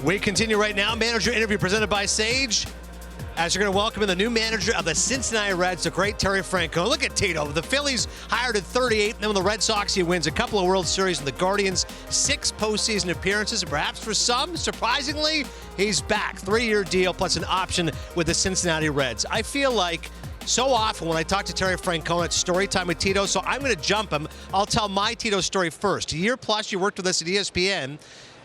We continue right now. Manager interview presented by Sage. As you're going to welcome in the new manager of the Cincinnati Reds, the great Terry Francona. Look at Tito. The Phillies hired at 38. Then with the Red Sox, he wins a couple of World Series, and the Guardians 6 postseason appearances. And perhaps for some, surprisingly, he's back. 3-year deal plus an option with the Cincinnati Reds. I feel like so often when I talk to Terry Francona, it's story time with Tito, so I'm going to jump him. I'll tell my Tito story first. A year plus you worked with us at ESPN.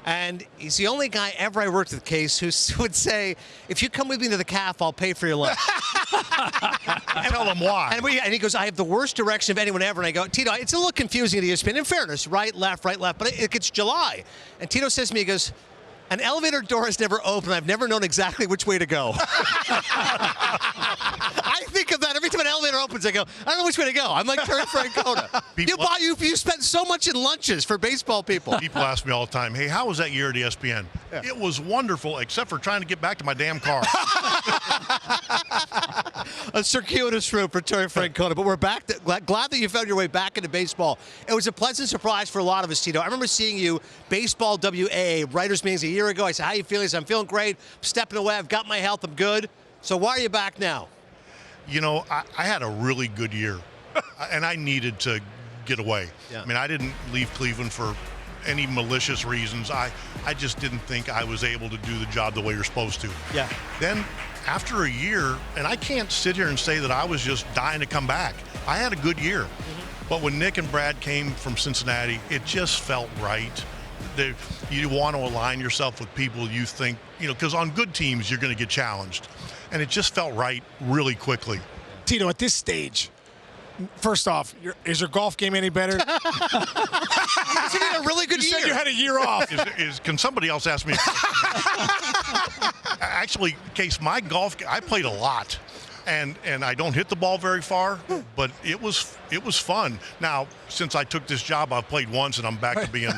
And he's the only guy ever I worked with, Case, who would say, if you come with me to the calf, I'll pay for your lunch. Tell him why. And he goes, I have the worst direction of anyone ever. And I go, Tito, it's a little confusing at ESPN. In fairness, right, left, but it gets July. And Tito says to me, he goes, an elevator door has never opened. I've never known exactly which way to go. I think of that every time an elevator opens. I go, I don't know which way to go. I'm like Terry Francona. You spent so much in lunches for baseball people. People ask me all the time, hey, how was that year at ESPN? Yeah. It was wonderful, except for trying to get back to my damn car. A circuitous route for Terry Francona. But we're back. Glad that you found your way back into baseball. It was a pleasant surprise for a lot of us, Tito. I remember seeing you Baseball WA writers meetings a year ago. I said, how are you feeling? I said, I'm feeling great. I'm stepping away. I've got my health. I'm good. So why are you back now? You know, I had a really good year, and I needed to get away. Yeah. I mean, I didn't leave Cleveland for any malicious reasons. I just didn't think I was able to do the job the way you're supposed to. Yeah. Then after a year, and I can't sit here and say that I was just dying to come back. I had a good year. Mm-hmm. But when Nick and Brad came from Cincinnati, it just felt right. You want to align yourself with people you think, because on good teams, you're going to get challenged. And it just felt right really quickly. Tito, at this stage, first off, is your golf game any better? You had a really good year. You said you had a year off. Can somebody else ask me? Actually, Case, my golf, I played a lot. And I don't hit the ball very far, but it was fun. Now, since I took this job, I've played once, and I'm back to being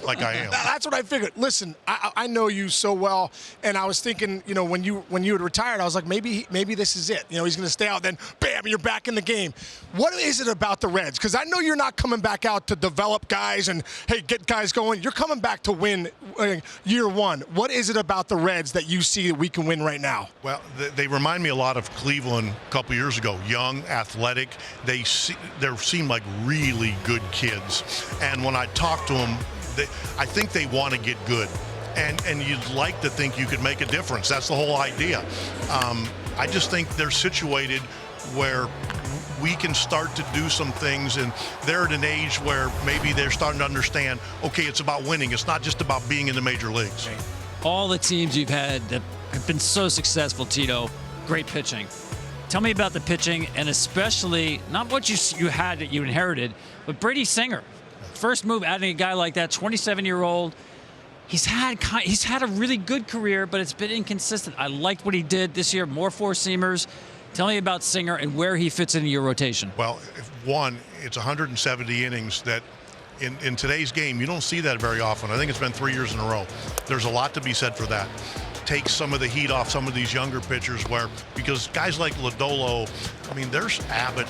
like I am. That's what I figured. Listen, I know you so well, and I was thinking, when you had retired, I was like, maybe this is it. He's going to stay out. Then, bam, you're back in the game. What is it about the Reds? Because I know you're not coming back out to develop guys and, hey, get guys going. You're coming back to win year one. What is it about the Reds that you see that we can win right now? Well, they remind me a lot of Cleveland a couple years ago. Young, athletic. They seem like really good kids. And when I talk to them, I think they want to get good, and you'd like to think you could make a difference. That's the whole idea. I just think they're situated where we can start to do some things, and they're at an age where maybe they're starting to understand, okay, it's about winning. It's not just about being in the major leagues. All the teams you've had that have been so successful, Tito, great pitching. Tell me about the pitching, and especially not what you had that you inherited, but Brady Singer. First move, adding a guy like that, 27-year-old. He's had a really good career, but it's been inconsistent. I liked what he did this year, more four-seamers. Tell me about Singer and where he fits into your rotation. Well, one, it's 170 innings that in today's game, you don't see that very often. I think it's been 3 years in a row. There's a lot to be said for that. Takes some of the heat off some of these younger pitchers because guys like Lodolo, there's Abbott,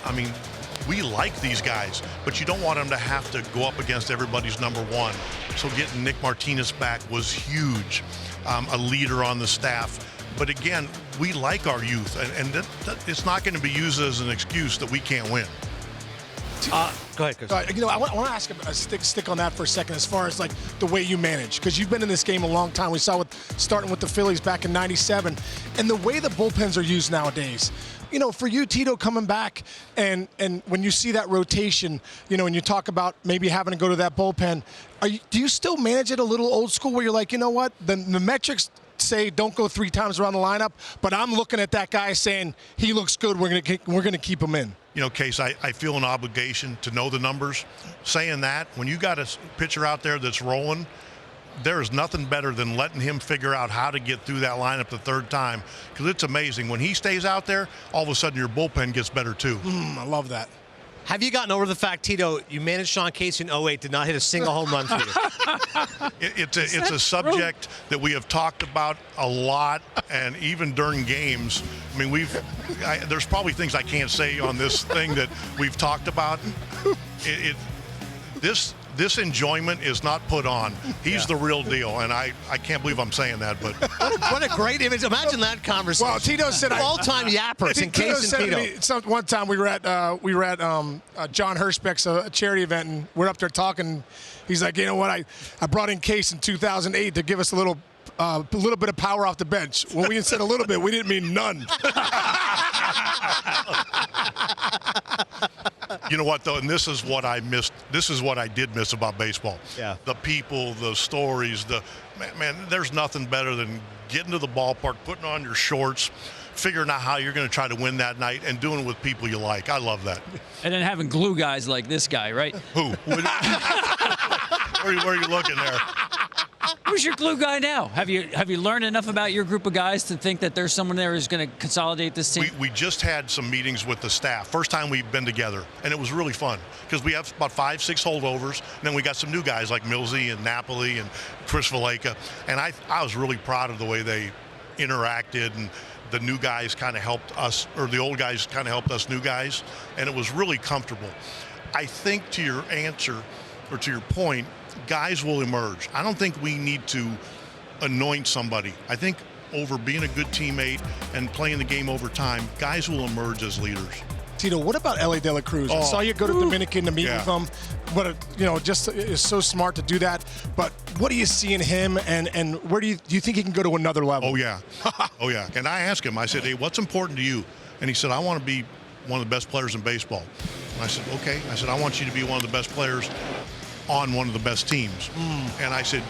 we like these guys, but you don't want them to have to go up against everybody's number one. So getting Nick Martinez back was huge, a leader on the staff. But again, we like our youth, and it's not going to be used as an excuse that we can't win. Go ahead, Chris. I want to ask a stick on that for a second as far as like the way you manage, because you've been in this game a long time. We saw starting with the Phillies back in '97, and the way the bullpens are used nowadays. For you, Tito, coming back, and when you see that rotation, and you talk about maybe having to go to that bullpen, do you still manage it a little old school where you're like, you know what, the metrics say don't go 3 times around the lineup, but I'm looking at that guy saying he looks good, we're gonna keep him in. Case, I feel an obligation to know the numbers. Saying that, when you got a pitcher out there that's rolling, there is nothing better than letting him figure out how to get through that lineup the third time, because it's amazing. When he stays out there, all of a sudden your bullpen gets better too. I love that. Have you gotten over the fact, Tito, you managed Sean Casey in 08, did not hit a single home run for you? It's a subject that we have talked about a lot, and even during games. There's probably things I can't say on this thing that we've talked about. This this enjoyment is not put on. He's the real deal, and I can't believe I'm saying that, but What a great image. Imagine that conversation. Well, Tito said all-time yappers in Tito Case said and to Tito. me, one time we were at John Hirschbeck's charity event, and we're up there talking. He's like, you know what? I brought in Case in 2008 to give us a little bit of power off the bench. When we said a little bit, we didn't mean none. you know what, though, and this is what I missed. This is what I did miss about baseball. Yeah. The people, the stories, man, there's nothing better than getting to the ballpark, putting on your shorts, figuring out how you're going to try to win that night, and doing it with people you like. I love that. And then having glue guys like this guy, right? Who? Where are you looking there? Who's your glue guy now? Have you learned enough about your group of guys to think that there's someone there who's going to consolidate this team? We just had some meetings with the staff. First time we've been together, and it was really fun because we have about 5-6 holdovers, and then we got some new guys like Millsy and Napoli and Chris Valleca, and I was really proud of the way they interacted, and the new guys kind of helped us, or the old guys kind of helped us new guys, and it was really comfortable. I think to your answer, or to your point, guys will emerge. I don't think we need to anoint somebody. I think over being a good teammate and playing the game over time, guys will emerge as leaders. Tito, what about Elly De La Cruz? I saw you go to Dominican to meet with him, but just is so smart to do that. But what do you see in him, and where do you think he can go to another level? Oh yeah, oh yeah. And I asked him. I said, "Hey, what's important to you?" And he said, "I want to be one of the best players in baseball." And I said, "Okay." I said, "I want you to be one of the best players on one of the best teams." And I said,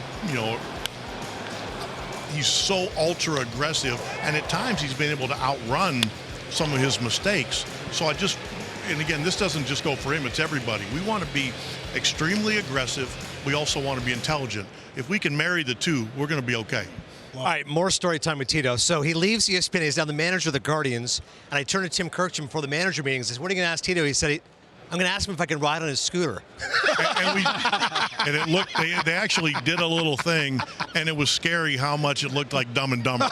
he's so ultra aggressive, and at times he's been able to outrun some of his mistakes. So and again, this doesn't just go for him, it's everybody. We want to be extremely aggressive. We also want to be intelligent. If we can marry the two, we're going to be okay. All right, more story time with Tito. So he leaves ESPN. He's now the manager of the Guardians. And I turned to Tim Kirchner before the manager meeting and says, "What are you going to ask Tito?" He said, "I'm going to ask him if I can ride on his scooter." and it looked, they actually did a little thing, and it was scary how much it looked like Dumb and Dumber.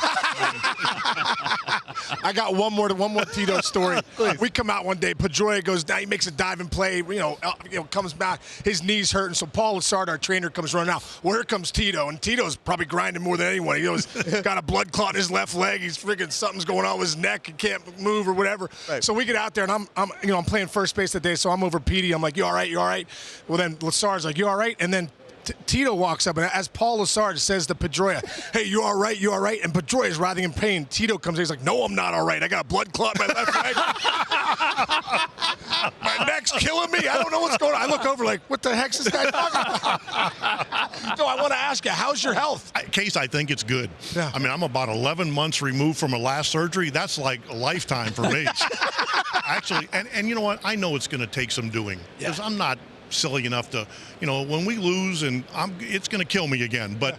I got one more Tito story. We come out one day, Pedroia goes down, he makes a diving play, comes back, his knee's hurting, so Paul Lassard, our trainer, comes running out. Well, here comes Tito, and Tito's probably grinding more than anyone. He's got a blood clot in his left leg, he's freaking, something's going on with his neck, he can't move or whatever. Right. So we get out there, and I'm playing first base that day, so I'm over Petey, I'm like, "You all right, you all right?" Well, then Lassard's like, "You all right?" And then Tito walks up, and as Paul Lassard says to Pedroia, "Hey, you all right? You all right?" And Pedroia's writhing in pain. Tito comes in, he's like, "No, I'm not all right. I got a blood clot in my left leg. My neck's killing me. I don't know what's going on." I look over like, what the heck's this guy talking about? So I want to ask you, how's your health? Case, I think it's good. Yeah. I mean, I'm about 11 months removed from a last surgery. That's like a lifetime for me. Actually, and you know what? I know it's going to take some doing because I'm not silly enough to, when we lose, and it's going to kill me again, but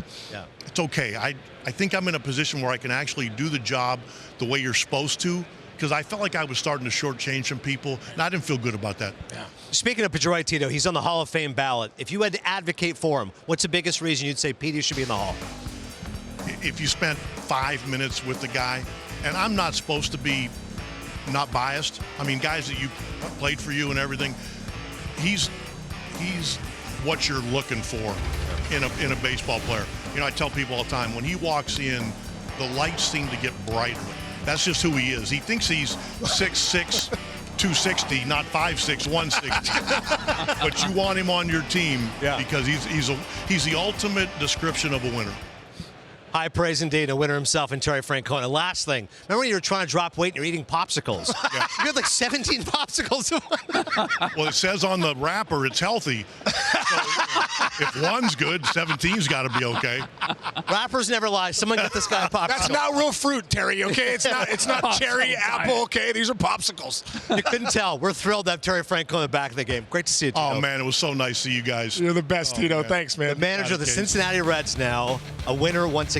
it's okay. I think I'm in a position where I can actually do the job the way you're supposed to, because I felt like I was starting to shortchange some people, and I didn't feel good about that. Yeah. Speaking of Pedroia, Tito, he's on the Hall of Fame ballot. If you had to advocate for him, what's the biggest reason you'd say Petey should be in the Hall? If you spent 5 minutes with the guy, and I'm not supposed to be not biased. I mean, guys that you played for you and everything, he's what you're looking for in a baseball player. I tell people all the time, when he walks in, the lights seem to get brighter. That's just who he is. He thinks he's 6'6", 260, not 5'6", 160. But you want him on your team because he's the ultimate description of a winner. High praise indeed, a winner himself in Terry Francona. Last thing, remember when you were trying to drop weight and you're eating popsicles? Yeah. You had like 17 popsicles. Well, it says on the wrapper it's healthy. So if one's good, 17's got to be okay. Rappers never lie. Someone get this guy a popsicle. That's not real fruit, Terry, okay? It's not cherry, apple, okay? These are popsicles. You couldn't tell. We're thrilled to have Terry Francona back in the game. Great to see you, Tito. Oh, man, it was so nice to see you guys. You're the best, Tito. Man. Thanks, man. The manager of the Cincinnati Reds now, a winner once again.